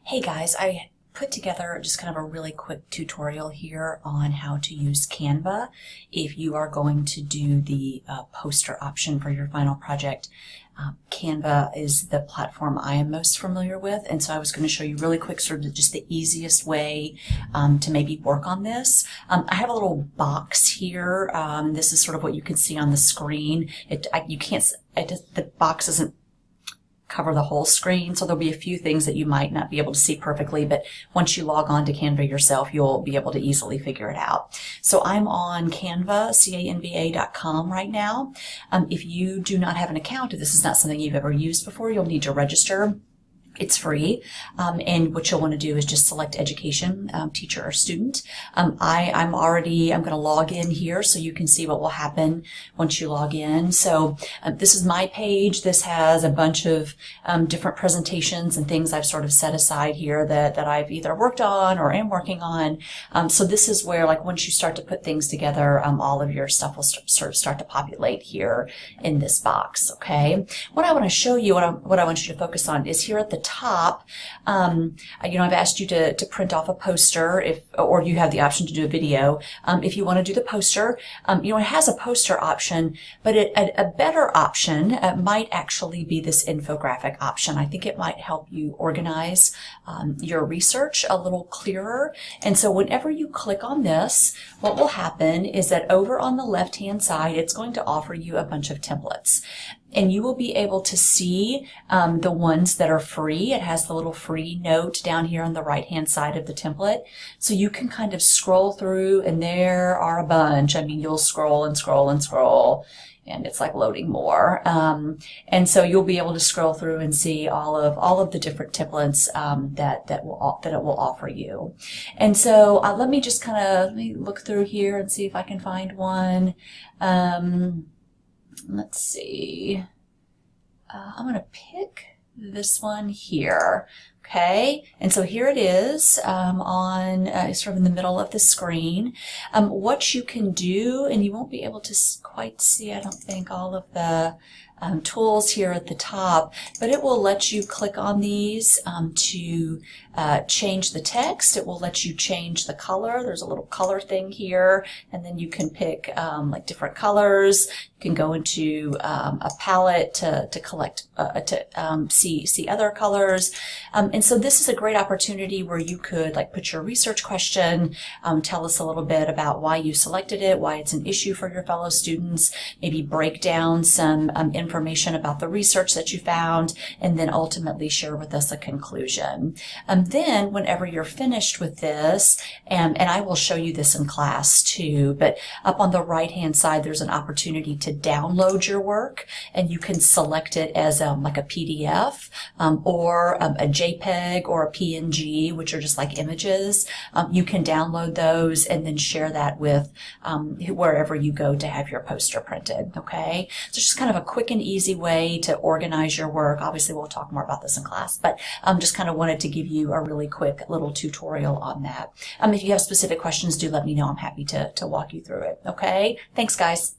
Hey guys, I put together just kind of a really quick tutorial here on how to use Canva if you are going to do the poster option for your final project. Canva is the platform I am most familiar with, and so I was going to show you really quick sort of just the easiest way to maybe work on this. I have a little box here. This is sort of what you can see on the screen. The box doesn't cover the whole screen, so there'll be a few things that you might not be able to see perfectly, but once you log on to Canva yourself, you'll be able to easily figure it out. So I'm on Canva, CanvaTutorialUI100Class right now. If you do not have an account, if this is not something you've ever used before, you'll need to register. It's free, and what you'll want to do is just select education, teacher or student. I'm going to log in here so you can see what will happen once you log in. So this is my page. This has a bunch of different presentations and things I've sort of set aside here that I've either worked on or am working on. So this is where, like, once you start to put things together, all of your stuff will sort of start to populate here in this box. Okay. What I want to show you, what I want you to focus on is here at the top. I've asked you to print off a poster, or you have the option to do a video. If you want to do the poster, it has a poster option, but a better option might actually be this infographic option. I think it might help you organize your research a little clearer. And so whenever you click on this, what will happen is that over on the left-hand side, it's going to offer you a bunch of templates. And you will be able to see the ones that are free. It has the little free note down here on the right-hand side of the template. So you can kind of scroll through, and there are a bunch. I mean, you'll scroll and scroll and scroll, and it's like loading more. And so you'll be able to scroll through and see all of the different templates that it will offer you. And so let me just let me look through here and see if I can find one. Let's see. I'm going to pick this one here. Okay, and so here it is on sort of in the middle of the screen. What you can do, and you won't be able to quite see, I don't think, all of the tools here at the top, but it will let you click on these to change the text. It will let you change the color. There's a little color thing here, and then you can pick like different colors. You can go into a palette to collect see other colors, and so this is a great opportunity where you could like put your research question, tell us a little bit about why you selected it, why it's an issue for your fellow students, maybe break down some information about the research that you found, and then ultimately share with us a conclusion. Then whenever you're finished with this, and I will show you this in class too, but up on the right hand side there's an opportunity to download your work, and you can select it as like a PDF or a JPEG or a PNG, which are just like images. You can download those and then share that with wherever you go to have your poster printed. Okay, so just kind of a quick and easy way to organize your work. Obviously we'll talk more about this in class, but just kind of wanted to give you a really quick little tutorial on that. If you have specific questions, do let me know. I'm happy to walk you through it. Okay, thanks guys.